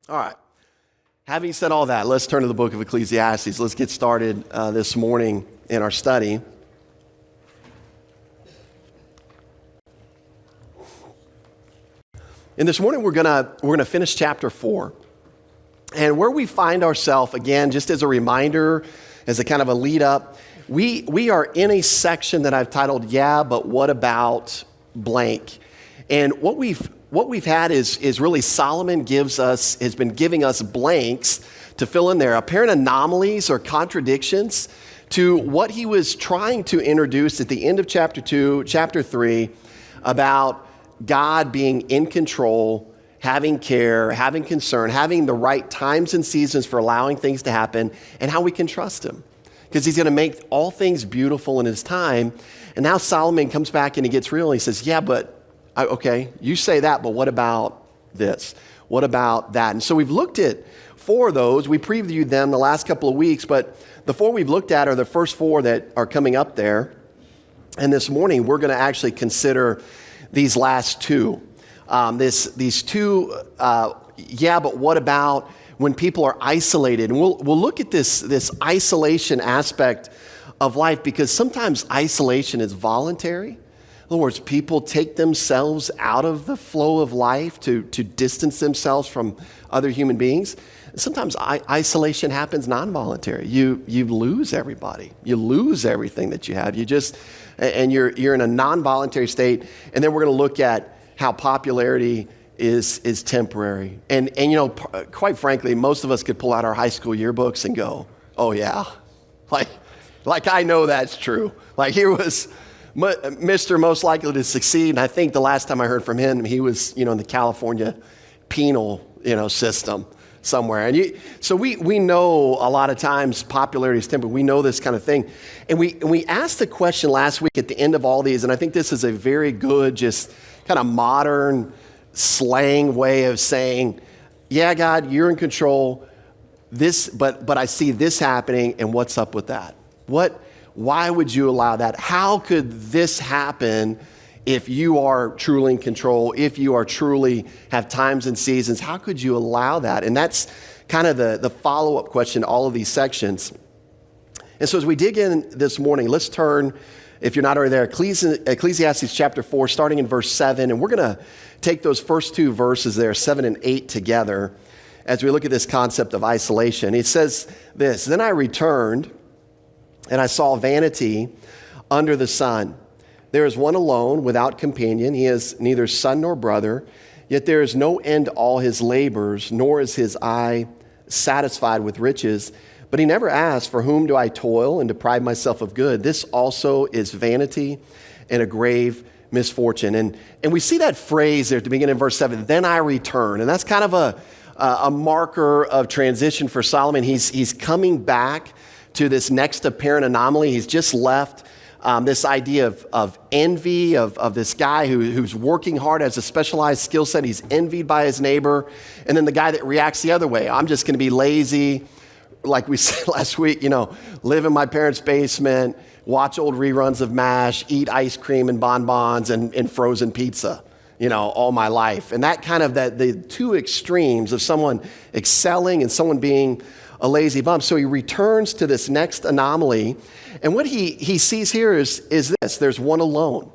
All right. Having said all that, let's turn to the book of Ecclesiastes. Let's get started this morning in our study. And this morning we're gonna finish chapter 4. And where we find ourselves, again, just as a reminder, as a kind of a lead up, we are in a section that I've titled, Yeah, but what about blank? And what we've had is really Solomon has been giving us blanks to fill in there, apparent anomalies or contradictions to what he was trying to introduce at the end of chapter 2, chapter 3, about God being in control, having care, having concern, having the right times and seasons for allowing things to happen, and how we can trust him. Because he's going to make all things beautiful in his time. And now Solomon comes back and he gets real and he says, yeah, but okay, you say that, but what about this? What about that? And so we've looked at 4 of those. We previewed them the last couple of weeks, but the 4 we've looked at are the first 4 that are coming up there. And this morning, we're going to actually consider these last 2. These 2, yeah, but what about when people are isolated? And we'll look at this isolation aspect of life, because sometimes isolation is voluntary. In other words, people take themselves out of the flow of life to distance themselves from other human beings. Sometimes isolation happens non-voluntary. You lose everybody. You lose everything that you have. And you're in a non-voluntary state. And then we're going to look at how popularity is temporary. And you know, quite frankly, most of us could pull out our high school yearbooks and go, oh yeah, like I know that's true. Like here was Mr. Most Likely to Succeed. And I think the last time I heard from him, he was, in the California penal, system somewhere. And so we know a lot of times popularity is temporary. We know this kind of thing. And we asked the question last week at the end of all these, and I think this is a very good, just kind of modern slang way of saying, yeah, God, you're in control. But I see this happening, and what's up with that? Why would you allow that? How could this happen if you are truly in control, if you are truly have times and seasons? How could you allow that? And that's kind of the follow-up question to all of these sections. And so as we dig in this morning, let's turn, if you're not already there, Ecclesiastes chapter 4, starting in verse 7. And we're going to take those first 2 verses there, 7 and 8 together, as we look at this concept of isolation. It says this, "Then I returned, and I saw vanity under the sun. There is one alone, without companion. He has neither son nor brother, yet there is no end to all his labors, nor is his eye satisfied with riches. But he never asks, for whom do I toil and deprive myself of good? This also is vanity and a grave misfortune." And we see that phrase there at the beginning of verse 7, "Then I return." And that's kind of a marker of transition for Solomon. He's coming back to this next apparent anomaly. He's just left this idea of envy, of this guy who's working hard, has a specialized skill set. He's envied by his neighbor. And then the guy that reacts the other way. I'm just going to be lazy, like we said last week, live in my parents' basement, watch old reruns of MASH, eat ice cream and bonbons and frozen pizza, all my life. And that kind of the 2 extremes of someone excelling and someone being a lazy bum. So he returns to this next anomaly. And what he sees here is this. There's one alone.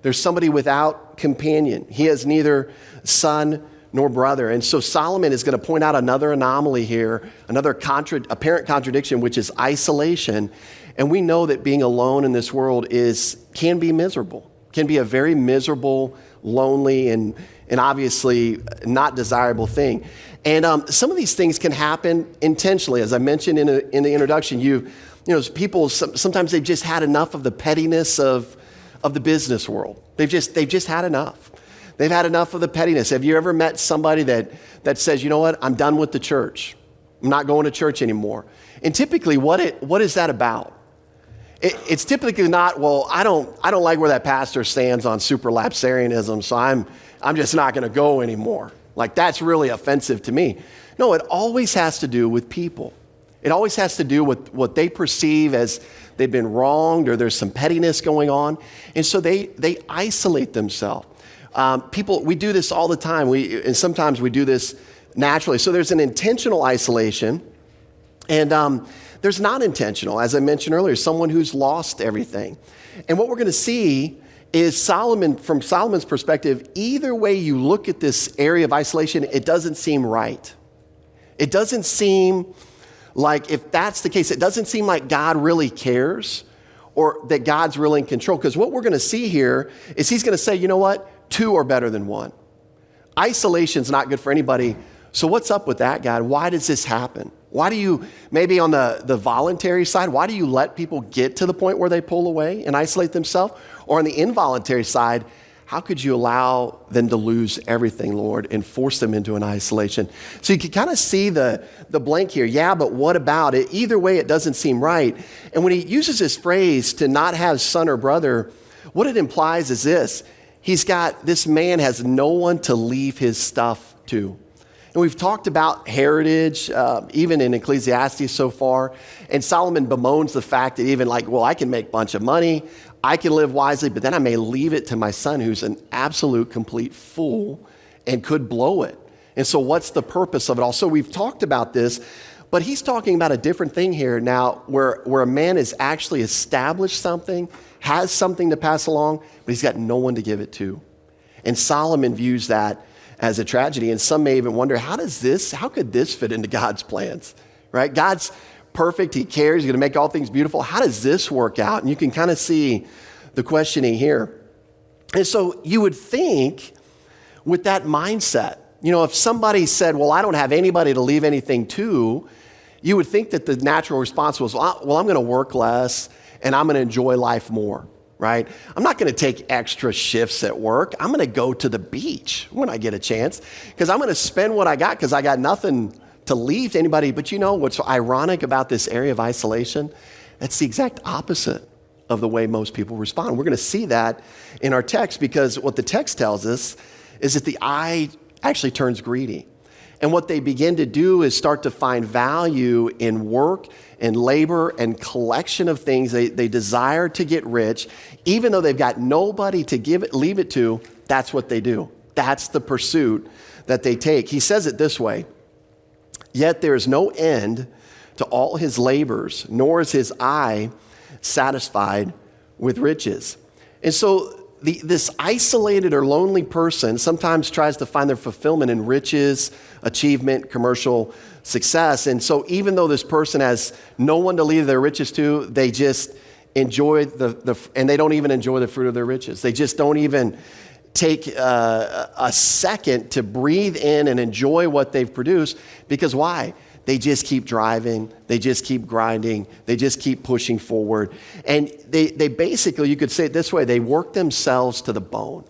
There's somebody without companion. He has neither son nor brother. And so Solomon is going to point out another anomaly here, another apparent contradiction, which is isolation. And we know that being alone in this world can be miserable, can be a very miserable, lonely, and obviously not desirable thing. And some of these things can happen intentionally. As I mentioned in the introduction, people, sometimes they've just had enough of the pettiness of the business world. They've just had enough. They've had enough of the pettiness. Have you ever met somebody that says, you know what, I'm done with the church. I'm not going to church anymore. And typically, what is that about? It's typically not, well, I don't like where that pastor stands on supralapsarianism, so I'm just not going to go anymore. Like, that's really offensive to me. No, it always has to do with people. It always has to do with what they perceive as they've been wronged or there's some pettiness going on. And so they isolate themselves. People, we do this all the time. And sometimes we do this naturally. So there's an intentional isolation, and there's not intentional, as I mentioned earlier, someone who's lost everything. And what we're going to see is from Solomon's perspective, either way you look at this area of isolation, it doesn't seem right. It doesn't seem like, if that's the case, it doesn't seem like God really cares or that God's really in control. Because what we're going to see here is he's going to say, you know what? Two are better than one. Isolation's not good for anybody. So what's up with that, God? Why does this happen? Why do you, maybe on the voluntary side, why do you let people get to the point where they pull away and isolate themselves? Or on the involuntary side, how could you allow them to lose everything, Lord, and force them into an isolation? So you can kind of see the blank here. Yeah, but what about it? Either way, it doesn't seem right. And when he uses this phrase to not have son or brother, what it implies is this. This man has no one to leave his stuff to. And we've talked about heritage, even in Ecclesiastes so far. And Solomon bemoans the fact that even I can make a bunch of money, I can live wisely, but then I may leave it to my son who's an absolute complete fool and could blow it. And so what's the purpose of it all? So we've talked about this, but he's talking about a different thing here now where a man has actually established something, has something to pass along, but he's got no one to give it to. And Solomon views that as a tragedy. And some may even wonder, how could this fit into God's plans, right? God's perfect. He cares. He's going to make all things beautiful. How does this work out? And you can kind of see the questioning here. And so you would think with that mindset, if somebody said, well, I don't have anybody to leave anything to, you would think that the natural response was, well, I'm going to work less and I'm going to enjoy life more. Right? I'm not going to take extra shifts at work. I'm going to go to the beach when I get a chance because I'm going to spend what I got because I got nothing to leave to anybody. But what's so ironic about this area of isolation? That's the exact opposite of the way most people respond. We're going to see that in our text because what the text tells us is that the eye actually turns greedy. And what they begin to do is start to find value in work and labor and collection of things. They desire to get rich. Even though they've got nobody to leave it to, that's what they do. That's the pursuit that they take. He says it this way, yet there is no end to all his labors, nor is his eye satisfied with riches. And so this isolated or lonely person sometimes tries to find their fulfillment in riches, achievement, commercial success. And so even though this person has no one to leave their riches to, they just enjoy and they don't even enjoy the fruit of their riches. They just don't even take a second to breathe in and enjoy what they've produced. Because why? They just keep driving, they just keep grinding, they just keep pushing forward. And they basically, you could say it this way, they work themselves to the bone.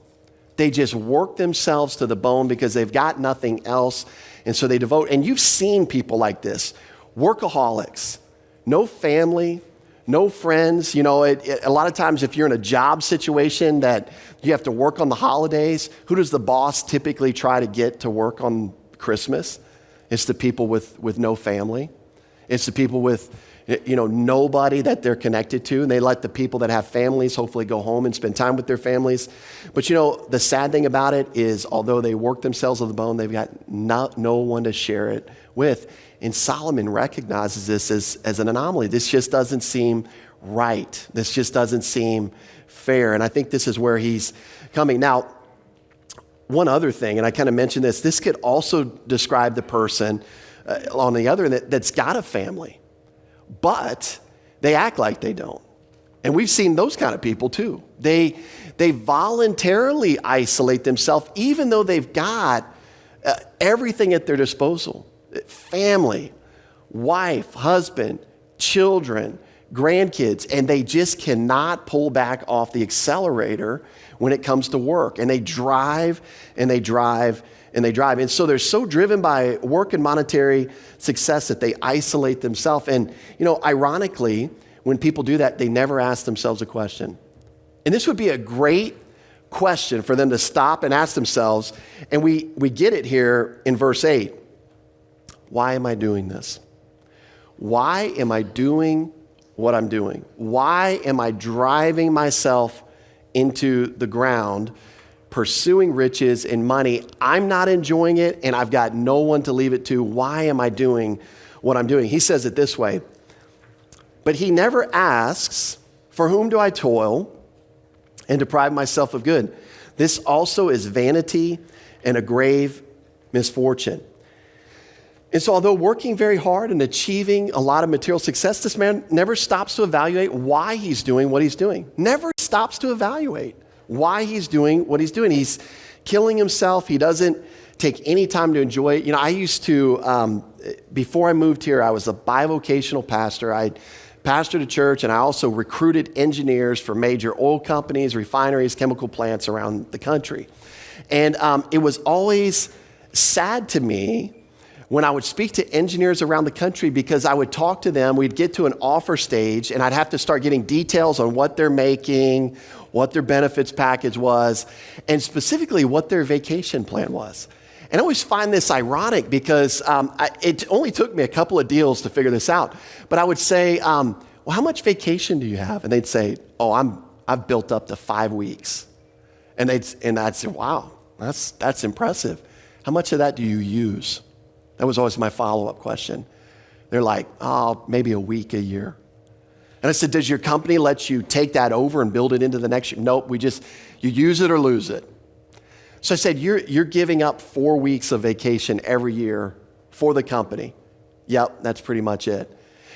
They just work themselves to the bone because they've got nothing else. And so they devote, and you've seen people like this, workaholics, no family, no friends. A lot of times if you're in a job situation that you have to work on the holidays, who does the boss typically try to get to work on Christmas? It's the people with no family. It's the people with, nobody that they're connected to. And they let the people that have families hopefully go home and spend time with their families. But the sad thing about it is, although they work themselves to the bone, they've got no one to share it with. And Solomon recognizes this as an anomaly. This just doesn't seem right. This just doesn't seem fair. And I think this is where he's coming. Now, one other thing, and I kind of mentioned this could also describe the person on the other end that's got a family, but they act like they don't. And we've seen those kind of people too. They voluntarily isolate themselves even though they've got everything at their disposal. Family, wife, husband, children, grandkids, and they just cannot pull back off the accelerator when it comes to work. And they drive and they drive and they drive. And so they're so driven by work and monetary success that they isolate themselves. And, ironically, when people do that, they never ask themselves a question. And this would be a great question for them to stop and ask themselves. And we get it here in verse 8. Why am I doing this? Why am I doing what I'm doing? Why am I driving myself into the ground pursuing riches and money. I'm not enjoying it, and I've got no one to leave it to. Why am I doing what I'm doing? He says it this way, but he never asks, for whom do I toil and deprive myself of good? This also is vanity and a grave misfortune. And so although working very hard and achieving a lot of material success, this man never stops to evaluate why he's doing what he's doing. Never stops to evaluate why he's doing what he's doing. He's killing himself. He doesn't take any time to enjoy it. You know, I used to, before I moved here, I was a bivocational pastor. I pastored a church, and I also recruited engineers for major oil companies, refineries, chemical plants around the country. And it was always sad to me when I would speak to engineers around the country, because I would talk to them, we'd get to an offer stage, and I'd have to start getting details on what they're making, what their benefits package was, and specifically what their vacation plan was. And I always find this ironic because it only took me a couple of deals to figure this out. But I would say, well, how much vacation do you have? And they'd say, oh, I've built up to 5 weeks. And I'd say, wow, that's impressive. How much of that do you use? That was always my follow-up question. They're like, oh, maybe a week a year. And I said, does your company let you take that over and build it into the next year? Nope, you use it or lose it. So I said, you're giving up 4 weeks of vacation every year for the company. Yep, that's pretty much it.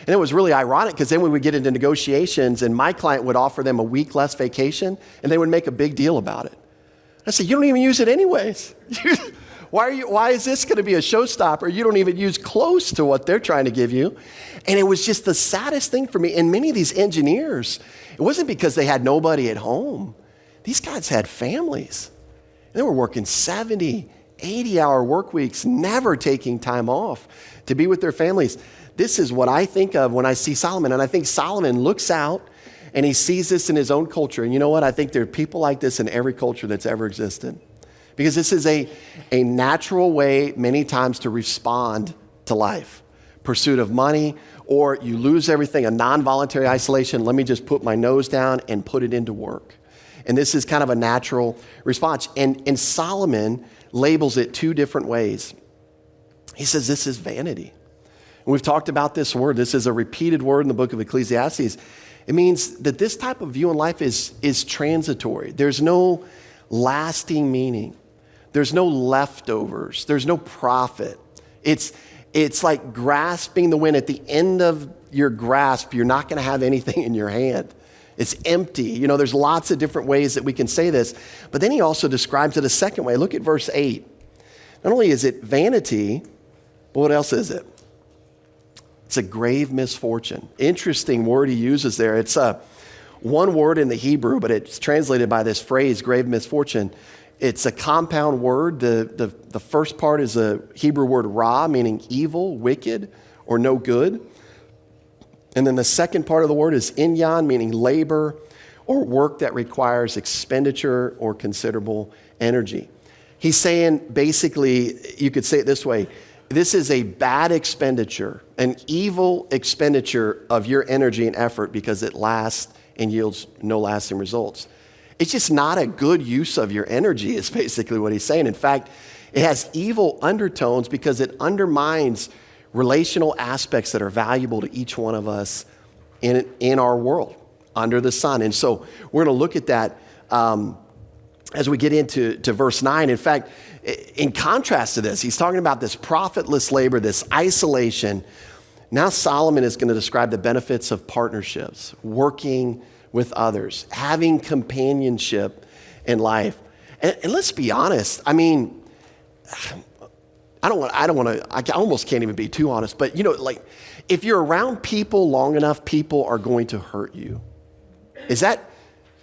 And it was really ironic because then we would get into negotiations and my client would offer them a week less vacation and they would make a big deal about it. I said, you don't even use it anyways. Why is this going to be a showstopper? You don't even use close to what they're trying to give you. And it was just the saddest thing for me. And many of these engineers, it wasn't because they had nobody at home. These guys had families. They were working 70, 80-hour work weeks, never taking time off to be with their families. This is what I think of when I see Solomon. And I think Solomon looks out and he sees this in his own culture. And you know what? I think there are people like this in every culture that's ever existed. Because this is a natural way many times to respond to life. Pursuit of money, or you lose everything, a non-voluntary isolation. Let me just put my nose down and put it into work. And this is kind of a natural response. And Solomon labels it 2 different ways. He says this is vanity. And we've talked about this word. This is a repeated word in the book of Ecclesiastes. It means that this type of view in life is transitory. There's no lasting meaning. There's no leftovers. There's no profit. It's like grasping the wind. At the end of your grasp, you're not going to have anything in your hand. It's empty. You know, there's lots of different ways that we can say this. But then he also describes it a second way. Look at verse 8. Not only is it vanity, but what else is it? It's a grave misfortune. Interesting word he uses there. It's one word in the Hebrew, but it's translated by this phrase, grave misfortune. It's a compound word. The first part is a Hebrew word ra, meaning evil, wicked, or no good. And then the second part of the word is inyan, meaning labor or work that requires expenditure or considerable energy. He's saying basically, you could say it this way, this is a bad expenditure, an evil expenditure of your energy and effort because it lasts and yields no lasting results. It's just not a good use of your energy is basically what he's saying. In fact, it has evil undertones because it undermines relational aspects that are valuable to each one of us in our world, under the sun. And so we're going to look at that as we get into verse 9. In fact, in contrast to this, he's talking about this profitless labor, this isolation. Now Solomon is going to describe the benefits of partnerships, working with others, having companionship in life. And let's be honest. I mean, I almost can't even be too honest, but you know, like if you're around people long enough, people are going to hurt you.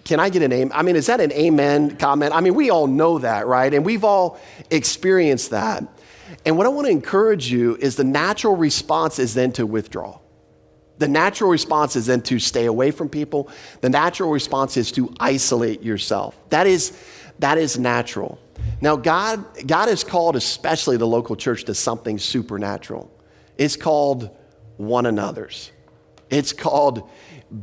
Can I get an amen? I mean, is that an amen comment? I mean, we all know that, right? And we've all experienced that. And what I want to encourage you is the natural response is then to withdraw. The natural response is then to stay away from people. The natural response is to isolate yourself. That is natural. Now, God has called especially the local church to something supernatural. It's called one another's. It's called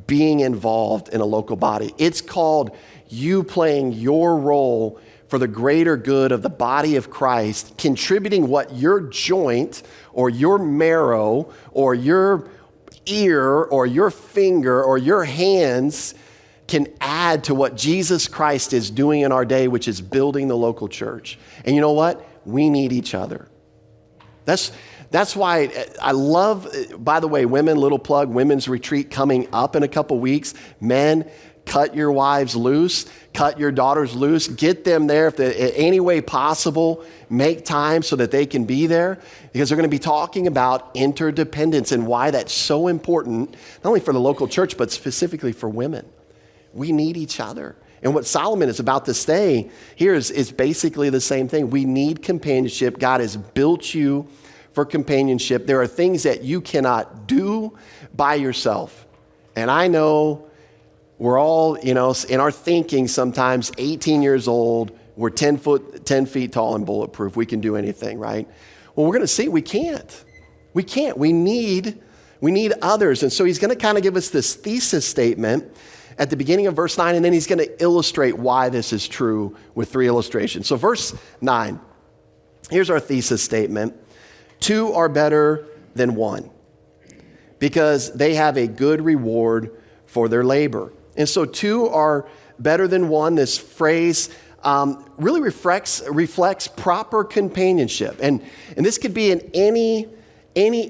being involved in a local body. It's called you playing your role for the greater good of the body of Christ, contributing what your joint or your marrow or your ear or your finger or your hands can add to what Jesus Christ is doing in our day, which is building the local church. And you know what? We need each other. That's why I love, by the way, women, little plug, women's retreat coming up in a couple weeks. Men, cut your wives loose, cut your daughters loose, get them there if any way possible, make time so that they can be there, because they're going to be talking about interdependence and why that's so important, not only for the local church, but specifically for women. We need each other. And what Solomon is about to say here is basically the same thing. We need companionship. God has built you for companionship. There are things that you cannot do by yourself. And I know we're all, in our thinking sometimes 18 years old, we're 10 feet tall and bulletproof. We can do anything, right? Well, we're going to see we can't. We can't. We need others. And so he's going to kind of give us this thesis statement at the beginning of verse 9, and then he's going to illustrate why this is true with 3 illustrations. So verse 9, here's our thesis statement. 2 are better than 1 because they have a good reward for their labor. And so 2 are better than 1. This phrase really reflects proper companionship. And this could be in any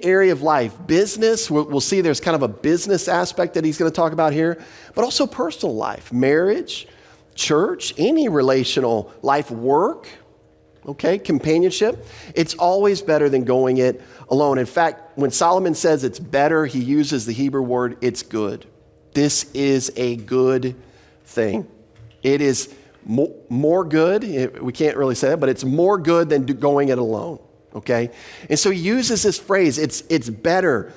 area of life. Business, we'll see there's kind of a business aspect that he's going to talk about here, but also personal life, marriage, church, any relational life, work, okay, companionship. It's always better than going it alone. In fact, when Solomon says it's better, he uses the Hebrew word, it's good. This is a good thing. It is more good. We can't really say that, but it's more good than going it alone. Okay? And so he uses this phrase, it's better,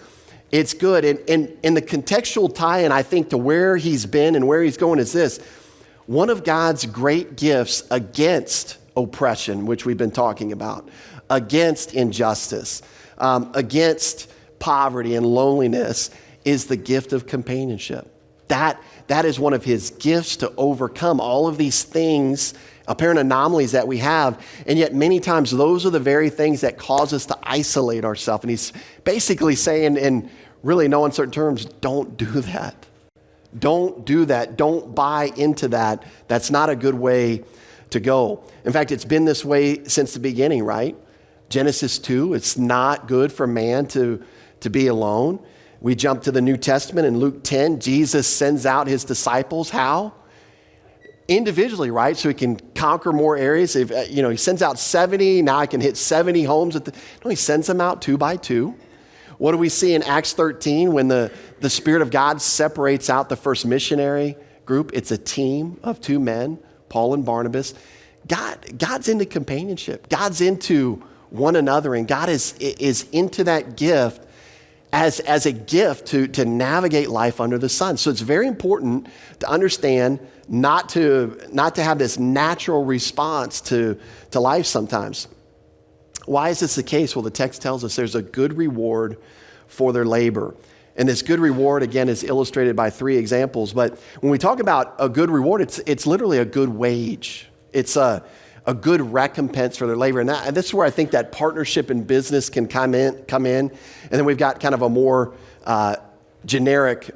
it's good. And the contextual tie-in, I think, to where he's been and where he's going is this. One of God's great gifts against oppression, which we've been talking about, against injustice, against poverty and loneliness, is the gift of companionship. That is one of his gifts to overcome all of these things, apparent anomalies that we have, and yet many times those are the very things that cause us to isolate ourselves. And he's basically saying, in really no uncertain terms, don't do that. Don't do that. Don't buy into that. That's not a good way to go. In fact, it's been this way since the beginning, right? Genesis 2, it's not good for man to be alone. We jump to the New Testament in Luke 10. Jesus sends out his disciples. How? Individually, right? So he can conquer more areas. He sends out 70. Now I can hit 70 homes. No, he sends them out 2 by 2. What do we see in Acts 13 when the Spirit of God separates out the first missionary group? It's a team of 2 men, Paul and Barnabas. God's into companionship. God's into one another, and God is into that gift as a gift to navigate life under the sun. So it's very important to understand not to have this natural response to life sometimes. Why is this the case? Well, the text tells us there's a good reward for their labor. And this good reward, again, is illustrated by 3 examples. But when we talk about a good reward, it's literally a good wage. It's a good recompense for their labor. And this is where I think that partnership in business can come in. And then we've got kind of a more generic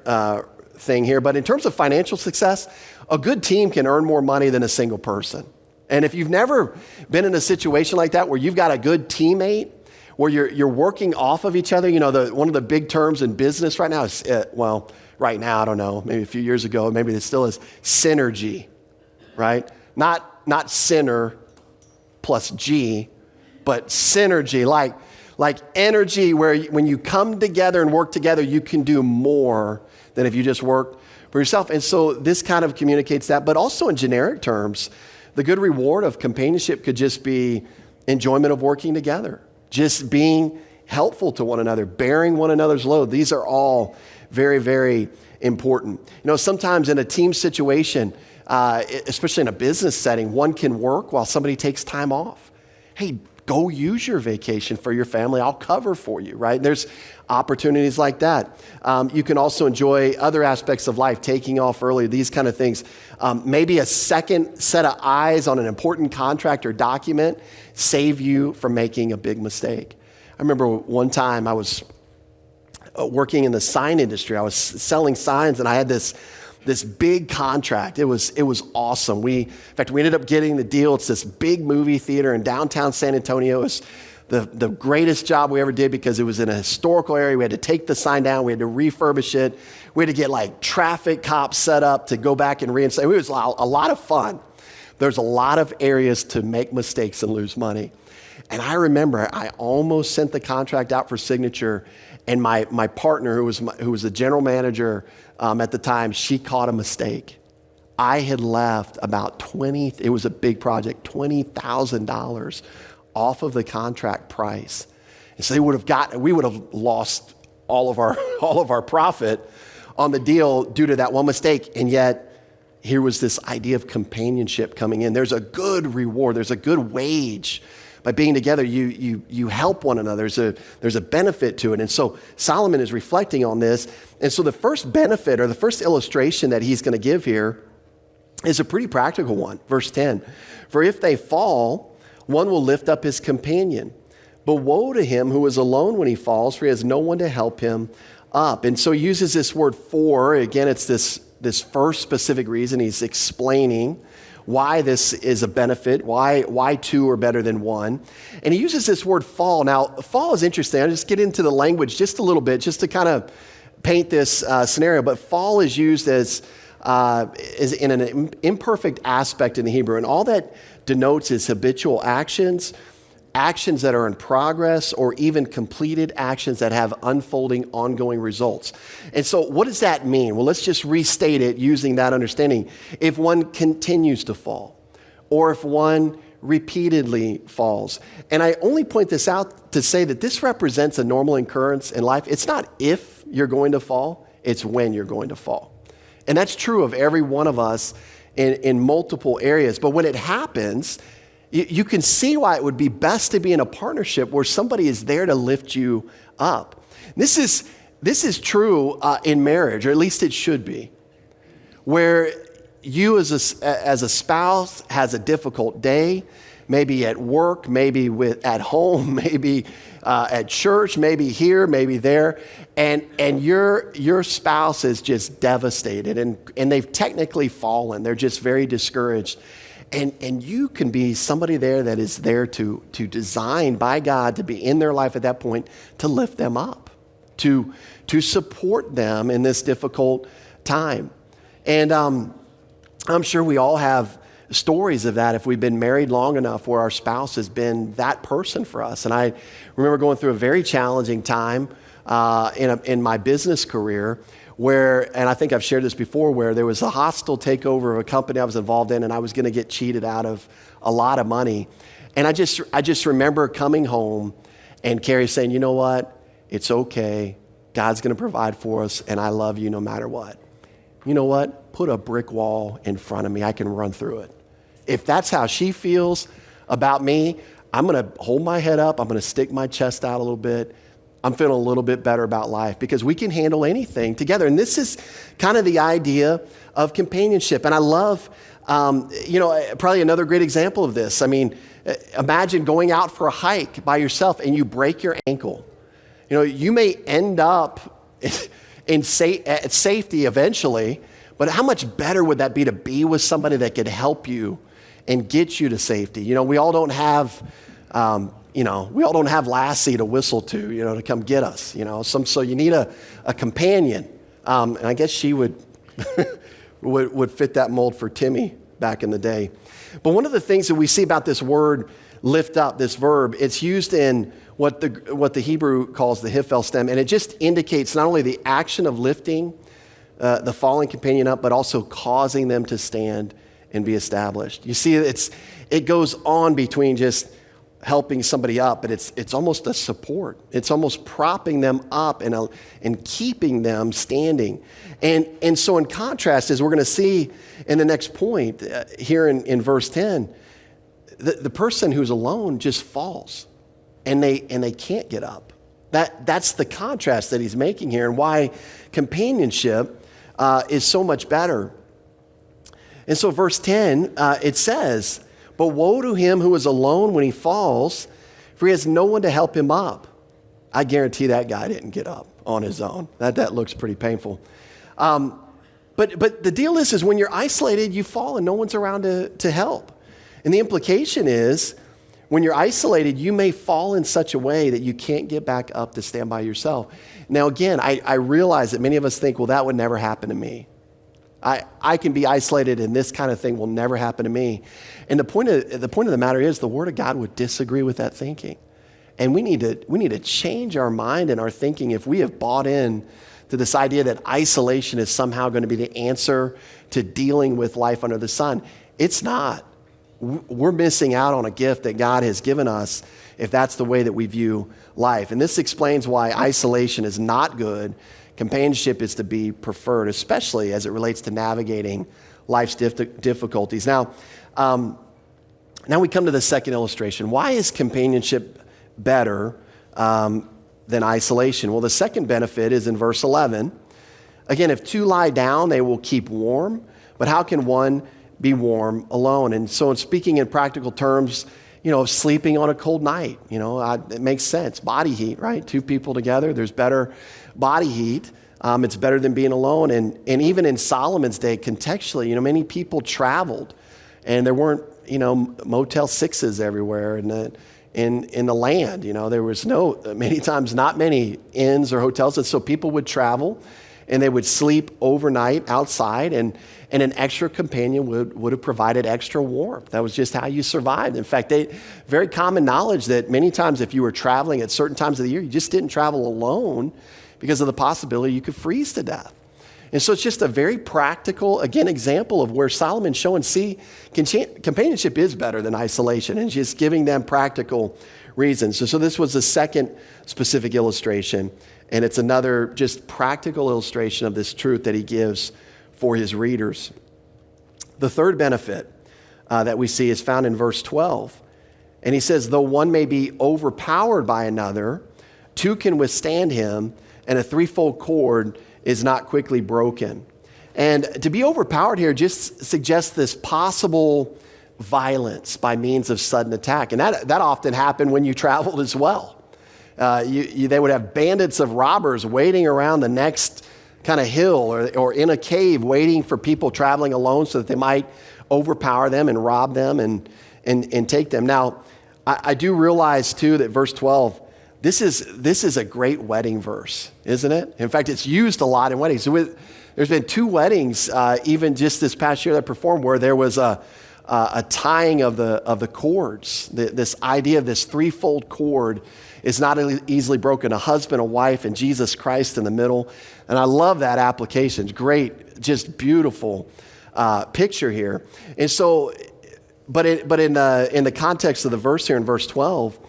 thing here. But in terms of financial success, a good team can earn more money than a single person. And if you've never been in a situation like that where you've got a good teammate, where you're working off of each other, one of the big terms in business right now is, right now, I don't know, maybe a few years ago, maybe it still is synergy, right? Not sinner plus G, but synergy, like energy, where when you come together and work together, you can do more than if you just work for yourself. And so this kind of communicates that, but also in generic terms, the good reward of companionship could just be enjoyment of working together, just being helpful to one another, bearing one another's load. These are all very, very important. Sometimes in a team situation, especially in a business setting, one can work while somebody takes time off. Hey, Go use your vacation for your family. I'll cover for you, right? There's opportunities like that. You can also enjoy other aspects of life, taking off early, these kind of things. Maybe a second set of eyes on an important contract or document save you from making a big mistake. I remember one time I was working in the sign industry. I was selling signs, and I had this big contract. It was awesome. In fact, we ended up getting the deal. It's this big movie theater in downtown San Antonio. It was the greatest job we ever did because it was in a historical area. We had to take the sign down. We had to refurbish it. We had to get like traffic cops set up to go back and reinstate. It was a lot of fun. There's a lot of areas to make mistakes and lose money. And I remember I almost sent the contract out for signature, and my partner, who was the general manager at the time, she caught a mistake. I had left about it was a big project, $20,000 off of the contract price. And so we would have lost all of our profit on the deal due to that one mistake. And yet, here was this idea of companionship coming in. There's a good reward. There's a good wage. By being together, you help one another. There's a benefit to it. And so Solomon is reflecting on this. And so the first benefit, or the first illustration that he's going to give here, is a pretty practical one. Verse 10, for if they fall, one will lift up his companion. But woe to him who is alone when he falls, for he has no one to help him up. And so he uses this word for. Again, it's this first specific reason. He's explaining why this is a benefit, why two are better than one. And he uses this word fall. Now, fall is interesting. I'll just get into the language just a little bit, just to kind of paint this scenario. But fall is used as in an imperfect aspect in the Hebrew. And all that denotes is habitual actions that are in progress, or even completed actions that have unfolding, ongoing results. And so what does that mean? Well, let's just restate it using that understanding. If one continues to fall, or if one repeatedly falls. And I only point this out to say that this represents a normal occurrence in life. It's not if you're going to fall, it's when you're going to fall. And that's true of every one of us in multiple areas. But when it happens, you can see why it would be best to be in a partnership where somebody is there to lift you up. This is true in marriage, or at least it should be, where you as a spouse has a difficult day, maybe at work, maybe at home, maybe at church, maybe here, maybe there, and your spouse is just devastated, and they've technically fallen. They're just very discouraged. And you can be somebody there that is there to design by God to be in their life at that point, to lift them up, to support them in this difficult time. And I'm sure we all have stories of that if we've been married long enough, where our spouse has been that person for us. And I remember going through a very challenging time in my business career, and I think I've shared this before, where there was a hostile takeover of a company I was involved in, and I was going to get cheated out of a lot of money. And I just remember coming home and Carrie saying, you know what? It's okay. God's going to provide for us, and I love you no matter what. You know what? Put a brick wall in front of me. I can run through it. If that's how she feels about me, I'm going to hold my head up. I'm going to stick my chest out a little bit. I'm feeling a little bit better about life, because we can handle anything together. And this is kind of the idea of companionship. And I love, probably another great example of this. I mean, imagine going out for a hike by yourself and you break your ankle. You may end up at safety eventually, but how much better would that be to be with somebody that could help you and get you to safety? We all don't have Lassie to whistle to come get us, so you need a companion. And I guess she would fit that mold for Timmy back in the day. But one of the things that we see about this word lift up, this verb, it's used in what the Hebrew calls the Hiphel stem, and it just indicates not only the action of lifting the fallen companion up, but also causing them to stand and be established. You see, it goes on between just helping somebody up, but it's almost a support. It's almost propping them up and keeping them standing. And so in contrast, as we're going to see in the next point here in verse 10, the person who's alone just falls, and they can't get up. That's the contrast that he's making here, and why companionship is so much better. And so verse 10, it says, "But woe to him who is alone when he falls, for he has no one to help him up." I guarantee that guy didn't get up on his own. That looks pretty painful. But the deal is when you're isolated, you fall and no one's around to help. And the implication is, when you're isolated, you may fall in such a way that you can't get back up to stand by yourself. Now, again, I realize that many of us think, well, that would never happen to me. I can be isolated and this kind of thing will never happen to me. And the point of the matter is, the Word of God would disagree with that thinking. And we need to change our mind and our thinking if we have bought in to this idea that isolation is somehow going to be the answer to dealing with life under the sun. It's not. We're missing out on a gift that God has given us if that's the way that we view life. And this explains why isolation is not good. Companionship is to be preferred, especially as it relates to navigating life's difficulties. Now we come to the second illustration. Why is companionship better than isolation? Well, the second benefit is in verse 11. Again, if two lie down, they will keep warm, but how can one be warm alone? And so in speaking in practical terms, sleeping on a cold night, it makes sense. Body heat, right? Two people together, there's better body heat. It's better than being alone. And even in Solomon's day, contextually, many people traveled and there weren't, Motel 6s everywhere in the land. There was many times not many inns or hotels. And so people would travel and they would sleep overnight outside, and an extra companion would have provided extra warmth. That was just how you survived. In fact, very common knowledge that many times if you were traveling at certain times of the year, you just didn't travel alone because of the possibility you could freeze to death. And so it's just a very practical, again, example of where Solomon's showing, companionship is better than isolation, and just giving them practical reasons. So this was the second specific illustration, and it's another just practical illustration of this truth that he gives for his readers. The third benefit that we see is found in verse 12. And he says, though one may be overpowered by another, two can withstand him, and a threefold cord is not quickly broken. And to be overpowered here just suggests this possible violence by means of sudden attack. And that often happened when you traveled as well. They would have bandits of robbers waiting around the next kind of hill or in a cave waiting for people traveling alone so that they might overpower them and rob them and take them. Now, I do realize too that verse 12, this is a great wedding verse, isn't it? In fact, it's used a lot in weddings. So there's been two weddings, even just this past year that I performed, where there was a tying of the cords. This idea of this threefold cord is not easily broken. A husband, a wife, and Jesus Christ in the middle. And I love that application. It's great, just beautiful picture here. And so, but in the context of the verse here in verse 12,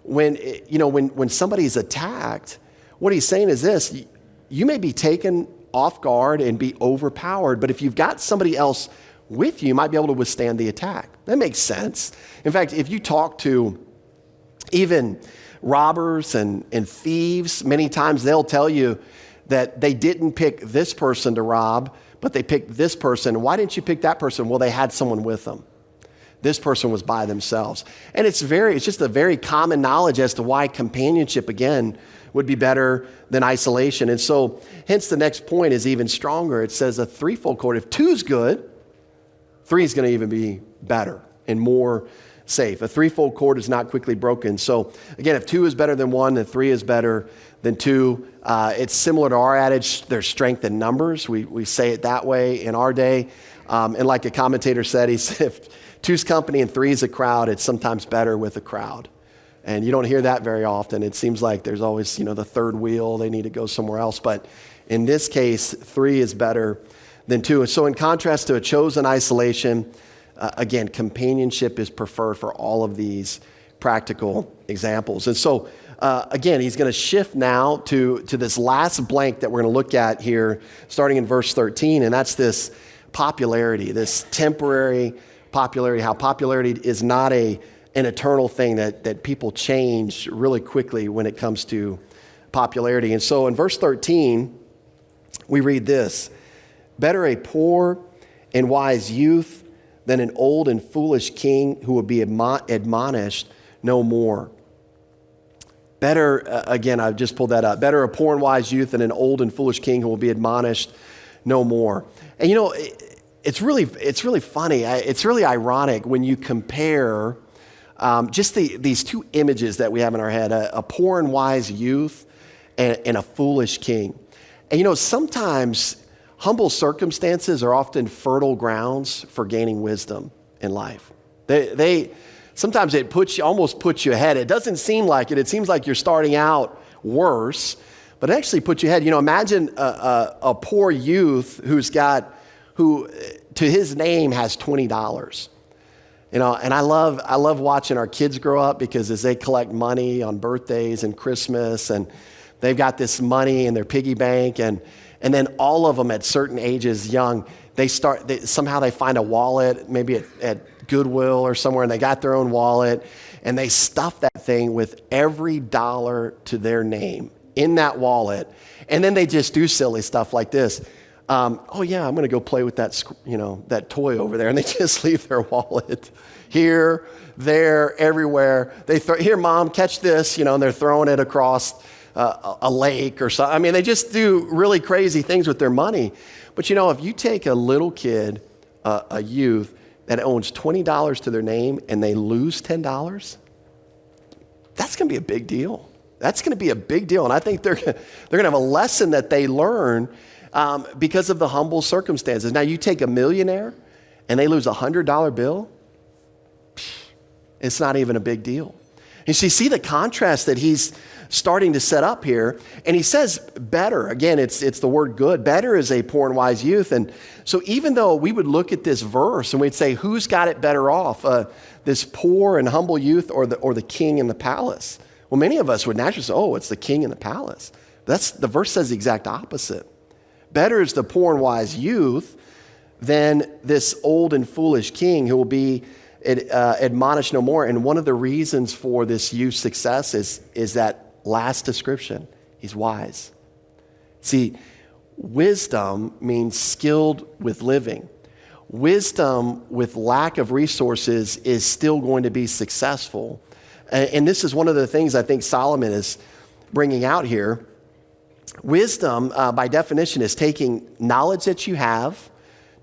when somebody's attacked, what he's saying is this: you may be taken off guard and be overpowered, but if you've got somebody else with you, you might be able to withstand the attack. That makes sense. In fact, if you talk to even robbers and thieves, many times they'll tell you that they didn't pick this person to rob, but they picked this person. Why didn't you pick that person? Well, they had someone with them. This person was by themselves. And it's just a very common knowledge as to why companionship, again, would be better than isolation. And so, hence the next point is even stronger. It says a threefold cord. If two's good, three is going to even be better and more safe. A threefold cord is not quickly broken. So again, if two is better than one, then three is better than two. It's similar to our adage, there's strength in numbers. We say it that way in our day. And like a commentator said, he said, if two's company and three is a crowd, it's sometimes better with a crowd. And you don't hear that very often. It seems like there's always, the third wheel, they need to go somewhere else. But in this case, three is better than two. And so in contrast to a chosen isolation, again, companionship is preferred for all of these practical examples. And so, again, he's going to shift now to this last blank that we're going to look at here, starting in verse 13, and that's this popularity, this temporary popularity, how popularity is not an eternal thing, that people change really quickly when it comes to popularity. And so in verse 13, we read this: better a poor and wise youth than an old and foolish king who will be admonished no more. Better, again, I've just pulled that up. Better a poor and wise youth than an old and foolish king who will be admonished no more. And you know, it's really funny. It's really ironic when you compare just these two images that we have in our head, a poor and wise youth and a foolish king. And you know, sometimes humble circumstances are often fertile grounds for gaining wisdom in life. Sometimes it almost puts you ahead. It doesn't seem like it. It seems like you're starting out worse, but it actually puts you ahead. You know, imagine a poor youth who to his name has $20. You know, and I love watching our kids grow up, because as they collect money on birthdays and Christmas, and they've got this money in their piggy bank, and then all of them at certain ages, young, somehow they find a wallet, maybe at Goodwill or somewhere, and they got their own wallet, and they stuff that thing with every dollar to their name in that wallet, and then they just do silly stuff like this. Oh yeah, I'm going to go play with that toy over there, and they just leave their wallet here, there, everywhere. Here, Mom, catch this, and they're throwing it across a lake or something. I mean, they just do really crazy things with their money. But if you take a little kid, a youth that owns $20 to their name, and they lose $10, that's going to be a big deal. That's going to be a big deal. And I think they're going to have a lesson that they learn because of the humble circumstances. Now, you take a millionaire and they lose a $100 bill, it's not even a big deal. And so you see the contrast that he's starting to set up here. And he says better. Again, it's the word good. Better is a poor and wise youth. And so even though we would look at this verse and we'd say, who's got it better off? This poor and humble youth or the king in the palace? Well, many of us would naturally say, oh, it's the king in the palace. The verse says the exact opposite. Better is the poor and wise youth than this old and foolish king who will be admonished no more. And one of the reasons for this youth's success is that last description. He's wise. See, wisdom means skilled with living. Wisdom with lack of resources is still going to be successful. And this is one of the things I think Solomon is bringing out here. Wisdom, by definition, is taking knowledge that you have,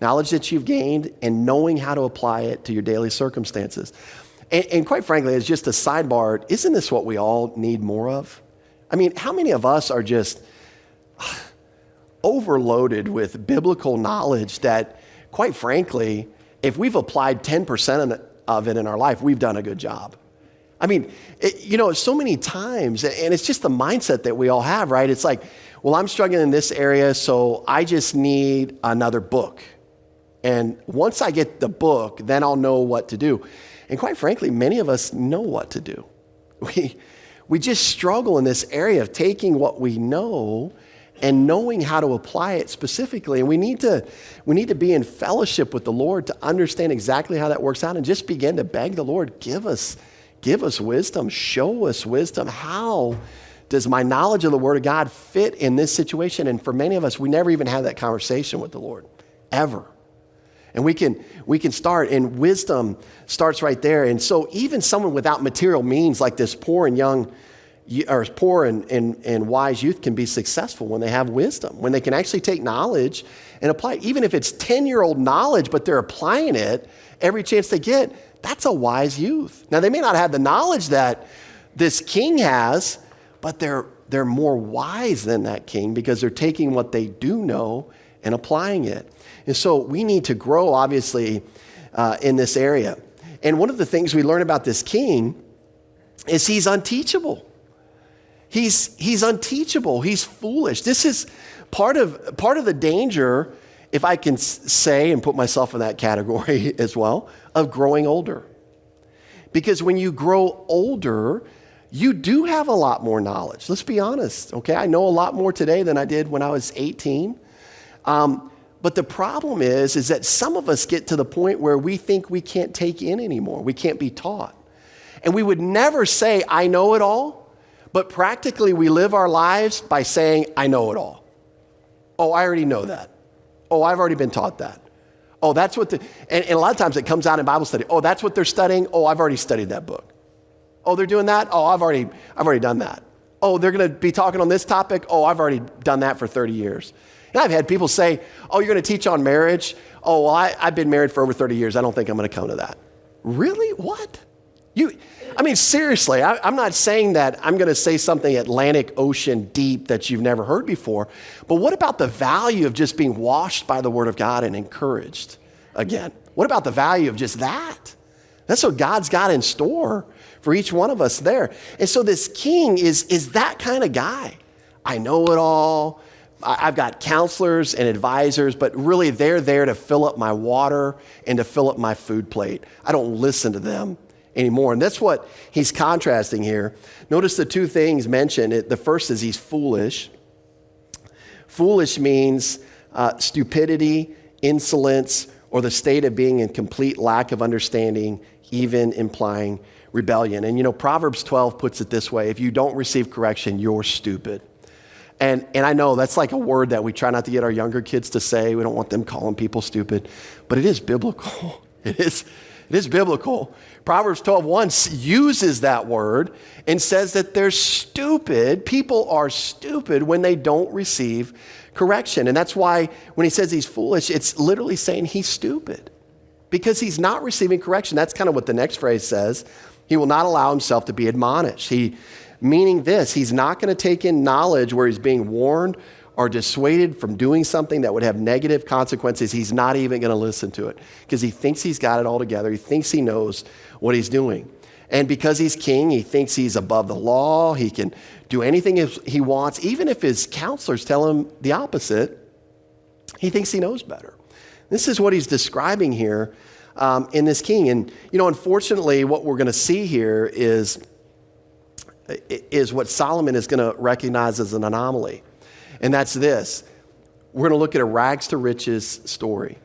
knowledge that you've gained, and knowing how to apply it to your daily circumstances. And quite frankly, as just a sidebar, isn't this what we all need more of? I mean, how many of us are just overloaded with biblical knowledge that, quite frankly, if we've applied 10% of it in our life, we've done a good job? I mean, so many times, and it's just the mindset that we all have, right? It's like, well, I'm struggling in this area, so I just need another book. And once I get the book, then I'll know what to do. And quite frankly, many of us know what to do. We just struggle in this area of taking what we know and knowing how to apply it specifically. And we need to be in fellowship with the Lord to understand exactly how that works out, and just begin to beg the Lord, give us wisdom, show us wisdom. How does my knowledge of the Word of God fit in this situation? And for many of us, we never even have that conversation with the Lord, ever. And we can start, and wisdom starts right there. And so even someone without material means, like this poor and wise youth, can be successful when they have wisdom, when they can actually take knowledge and apply it. Even if it's 10-year-old knowledge, but they're applying it every chance they get, that's a wise youth. Now, they may not have the knowledge that this king has, but they're more wise than that king, because they're taking what they do know and applying it. And so we need to grow, obviously, in this area. And one of the things we learn about this king is he's unteachable. He's unteachable. He's foolish. This is part of the danger, if I can say and put myself in that category as well, of growing older. Because when you grow older, you do have a lot more knowledge. Let's be honest, okay? I know a lot more today than I did when I was 18. But the problem is that some of us get to the point where we think we can't take in anymore. We can't be taught. And we would never say, I know it all, but practically we live our lives by saying, I know it all. Oh, I already know that. Oh, I've already been taught that. Oh, that's what and a lot of times it comes out in Bible study. Oh, that's what they're studying. Oh, I've already studied that book. Oh, they're doing that. Oh, I've already done that. Oh, they're going to be talking on this topic. Oh, I've already done that for 30 years. And I've had people say, oh, you're going to teach on marriage. Oh, well, I've been married for over 30 years. I don't think I'm going to come to that. Really? What? Seriously, I'm not saying that I'm going to say something Atlantic Ocean deep that you've never heard before, but what about the value of just being washed by the Word of God and encouraged again? What about the value of just that? That's what God's got in store for each one of us there. And so this king is that kind of guy. I know it all. I've got counselors and advisors, but really they're there to fill up my water and to fill up my food plate. I don't listen to them anymore. And that's what he's contrasting here. Notice the two things mentioned. The first is he's foolish. Foolish means stupidity, insolence, or the state of being in complete lack of understanding, even implying rebellion. And Proverbs 12 puts it this way: if you don't receive correction, you're stupid. And I know that's like a word that we try not to get our younger kids to say. We don't want them calling people stupid, but it is biblical. It is biblical. Proverbs 12:1 uses that word and says that they're stupid. People are stupid when they don't receive correction. And that's why when he says he's foolish, it's literally saying he's stupid because he's not receiving correction. That's kind of what the next phrase says. He will not allow himself to be admonished. Meaning this, he's not going to take in knowledge where he's being warned or dissuaded from doing something that would have negative consequences. He's not even going to listen to it because he thinks he's got it all together. He thinks he knows what he's doing. And because he's king, he thinks he's above the law. He can do anything he wants. Even if his counselors tell him the opposite, he thinks he knows better. This is what he's describing here in this king. And, unfortunately, what we're going to see here is what Solomon is going to recognize as an anomaly. And that's this. We're going to look at a rags to riches story.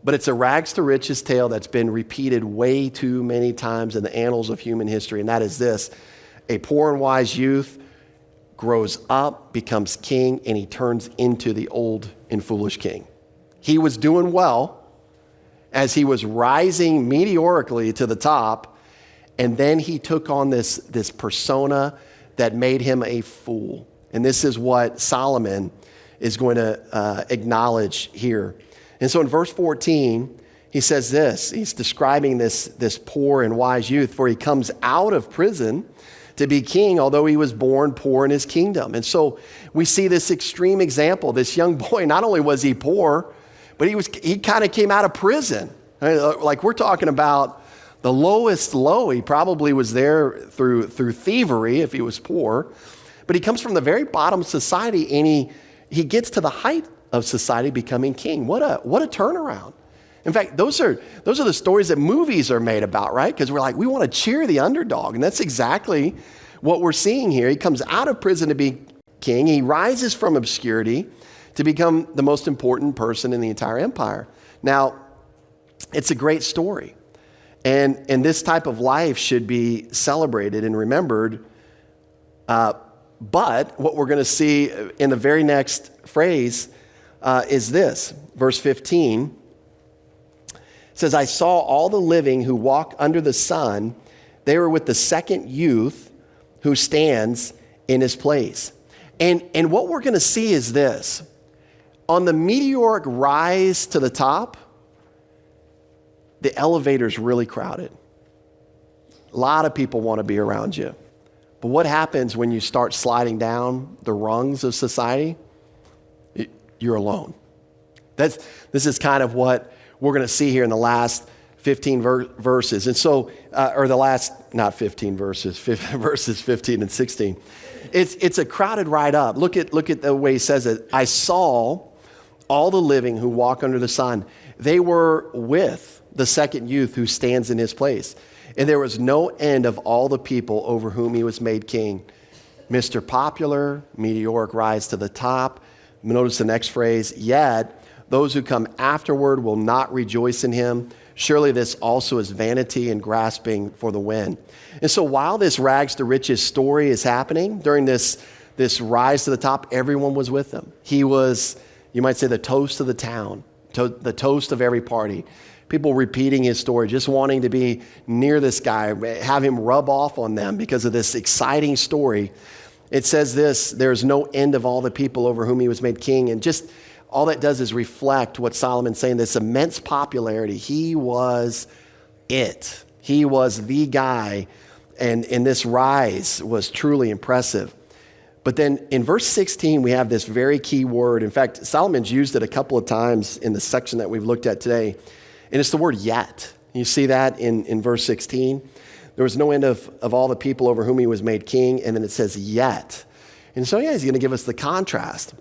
But it's a rags to riches tale that's been repeated way too many times in the annals of human history. And that is this: a poor and wise youth grows up, becomes king, and he turns into the old and foolish king. He was doing well as he was rising meteorically to the top. And then he took on this persona that made him a fool. And this is what Solomon is going to acknowledge here. And so in verse 14, he says this. He's describing this poor and wise youth, for he comes out of prison to be king, although he was born poor in his kingdom. And so we see this extreme example. This young boy, not only was he poor, but he kind of came out of prison. Like we're talking about the lowest low. He probably was there through thievery if he was poor. But he comes from the very bottom of society, and he gets to the height of society becoming king. What a turnaround. In fact, those are the stories that movies are made about, right? Because we want to cheer the underdog. And that's exactly what we're seeing here. He comes out of prison to be king. He rises from obscurity to become the most important person in the entire empire. Now, it's a great story. And this type of life should be celebrated and remembered. But what we're going to see in the very next phrase is this. Verse 15 says, I saw all the living who walk under the sun. They were with the second youth who stands in his place. And what we're going to see is this. On the meteoric rise to the top, the elevator's really crowded. A lot of people want to be around you. But what happens when you start sliding down the rungs of society? You're alone. This is kind of what we're going to see here in the last 15 verses. And so, or the last, not 15 verses, verses 15 and 16. It's a crowded ride up. Look at the way he says it. I saw all the living who walk under the sun. They were with the second youth who stands in his place. And there was no end of all the people over whom he was made king. Mr. Popular, meteoric rise to the top. Notice the next phrase, yet Those who come afterward will not rejoice in him. Surely this also is vanity and grasping for the wind. And so while this rags to riches story is happening, during this rise to the top, everyone was with him. He was, you might say, the toast of the town, the toast of every party. People repeating his story, just wanting to be near this guy, have him rub off on them because of this exciting story. It says this, there's no end of all the people over whom he was made king. And just all that does is reflect what Solomon's saying, this immense popularity. He was it. He was the guy. And this rise was truly impressive. But then in verse 16, we have this very key word. In fact, Solomon's used it a couple of times in the section that we've looked at today. And it's the word yet. You see that in verse 16? There was no end of all the people over whom he was made king. And then it says yet. And so, he's going to give us the contrast.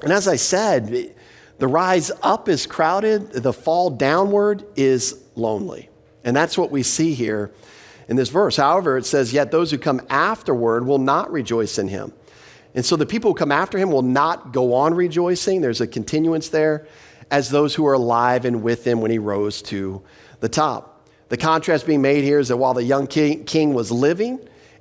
And as I said, the rise up is crowded. The fall downward is lonely. And that's what we see here in this verse. However, it says, yet those who come afterward will not rejoice in him. And so the people who come after him will not go on rejoicing. There's a continuance there, as those who are alive and with him when he rose to the top. The contrast being made here is that while the young king was living,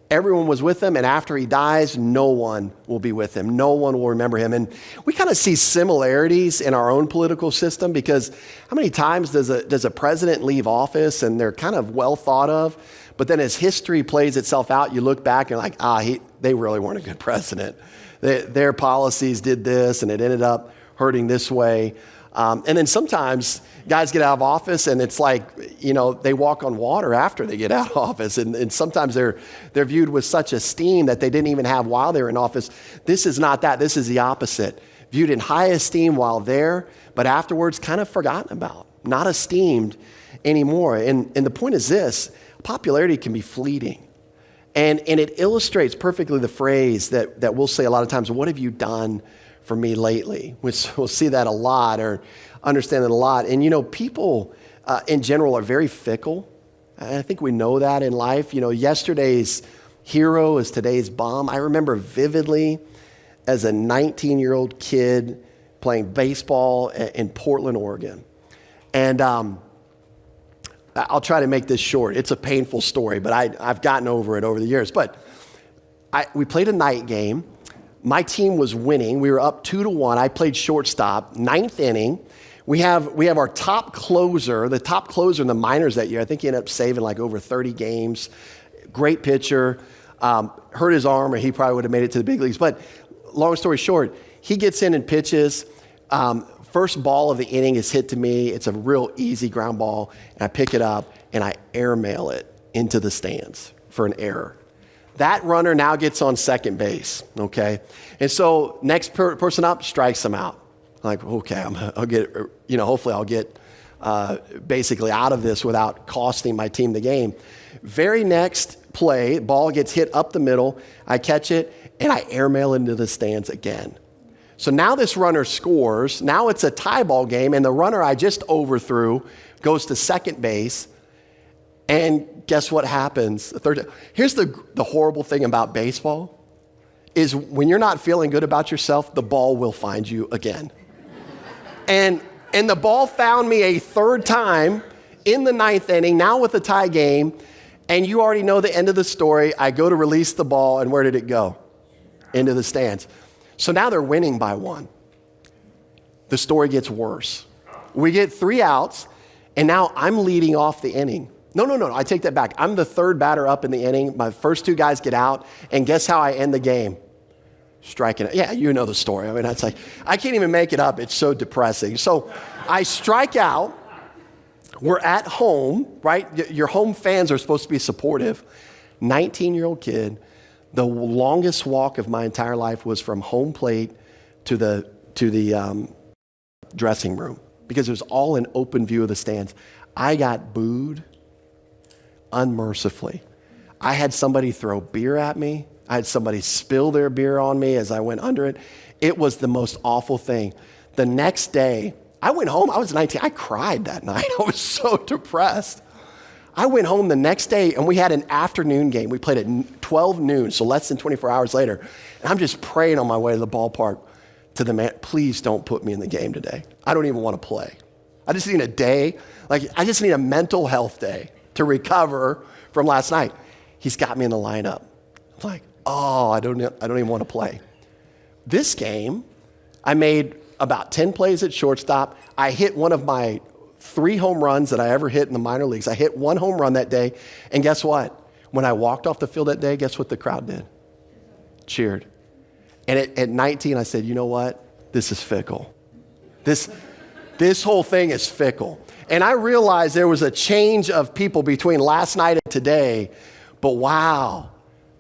everyone was with him, and after he dies, no one will be with him. No one will remember him. And we kind of see similarities in our own political system, because how many times does a president leave office and they're kind of well thought of, but then as history plays itself out, you look back and you're like, they really weren't a good president. Their policies did this, and it ended up hurting this way. And then sometimes guys get out of office and it's like, they walk on water after they get out of office. And sometimes they're viewed with such esteem that they didn't even have while they were in office. This is not that. This is the opposite. Viewed in high esteem while there, but afterwards kind of forgotten about, not esteemed anymore. And the point is this, popularity can be fleeting. And it illustrates perfectly the phrase that we'll say a lot of times, what have you done for me lately? Which we'll see that a lot, or understand it a lot. And people in general are very fickle. I think we know that in life. Yesterday's hero is today's bum. I remember vividly as a 19-year-old kid playing baseball in Portland, Oregon. And I'll try to make this short. It's a painful story, but I've gotten over it over the years. But we played a night game. My team was winning. We were up 2-1. I played shortstop, 9th inning. We have our top closer, the top closer in the minors that year. I think he ended up saving over 30 games. Great pitcher. Hurt his arm, or he probably would have made it to the big leagues. But long story short, he gets in and pitches. First ball of the inning is hit to me. It's a real easy ground ball. And I pick it up and I airmail it into the stands for an error. That runner now gets on second base, okay? And so next person up strikes him out. I'm like, okay, I'll get, hopefully I'll get basically out of this without costing my team the game. Very next play, ball gets hit up the middle. I catch it, and I airmail into the stands again. So now this runner scores. Now it's a tie ball game, and the runner I just overthrew goes to second base. And guess what happens? Here's the horrible thing about baseball is when you're not feeling good about yourself, the ball will find you again. And the ball found me a third time in the 9th inning, now with a tie game, and you already know the end of the story. I go to release the ball, and where did it go? Into the stands. So now they're winning by 1. The story gets worse. We get 3 outs, and now I'm leading off the inning. No, I take that back. I'm the third batter up in the inning. My first 2 guys get out, and guess how I end the game? Striking it. Yeah, you know the story. I mean, it's like, I can't even make it up. It's so depressing. So I strike out. We're at home, right? Your home fans are supposed to be supportive. 19-year-old kid. The longest walk of my entire life was from home plate to the dressing room, because it was all an open view of the stands. I got booed unmercifully. I had somebody throw beer at me. I had somebody spill their beer on me as I went under it. It was the most awful thing. The next day, I went home. I was 19. I cried that night. I was so depressed. I went home the next day, and we had an afternoon game. We played at 12 noon, so less than 24 hours later. And I'm just praying on my way to the ballpark. to the man, please don't put me in the game today. I don't even want to play. I just need a day. I just need a mental health day to recover from last night. He's got me in the lineup. I'm like, oh, I don't even want to play. This game, I made about 10 plays at shortstop. I hit one of my 3 home runs that I ever hit in the minor leagues. I hit 1 home run that day. And guess what? When I walked off the field that day, guess what the crowd did? Cheered. And at 19, I said, you know what? This is fickle. This whole thing is fickle. And I realized there was a change of people between last night and today. But wow,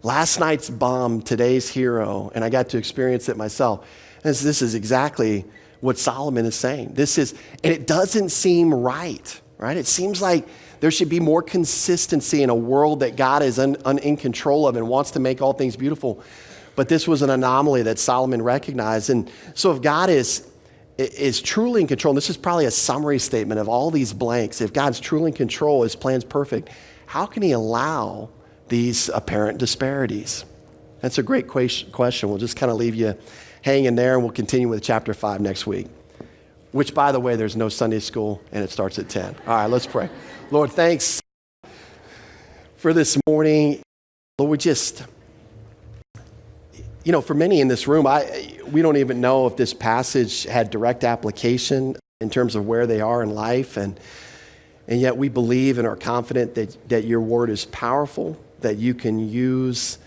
last night's bomb, today's hero. And I got to experience it myself. And this is exactly what Solomon is saying. And it doesn't seem right? It seems like there should be more consistency in a world that God is in control of and wants to make all things beautiful. But this was an anomaly that Solomon recognized. And so if God is truly in control, and this is probably a summary statement of all these blanks, if God's truly in control, his plan's perfect, how can he allow these apparent disparities? That's a great question. We'll just kind of leave you hanging there, and we'll continue with chapter 5 next week, which, by the way, there's no Sunday school, and it starts at 10. All right, let's pray. Lord, thanks for this morning. Lord, we just, for many in this room, we don't even know if this passage had direct application in terms of where they are in life, and yet we believe and are confident that your word is powerful, that you can use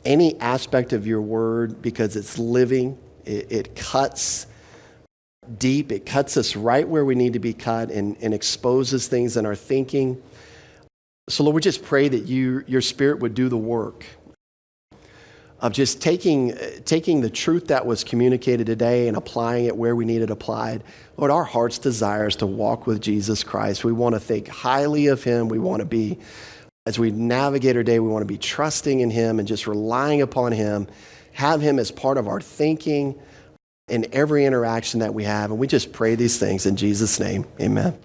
any aspect of your word because it's living, it cuts deep, it cuts us right where we need to be cut and exposes things in our thinking. So Lord, we just pray that your Spirit would do the work of just taking the truth that was communicated today and applying it where we need it applied. Lord, our heart's desire is to walk with Jesus Christ. We want to think highly of him. We want to be, as we navigate our day, we want to be trusting in him and just relying upon him, have him as part of our thinking in every interaction that we have. And we just pray these things in Jesus' name. Amen.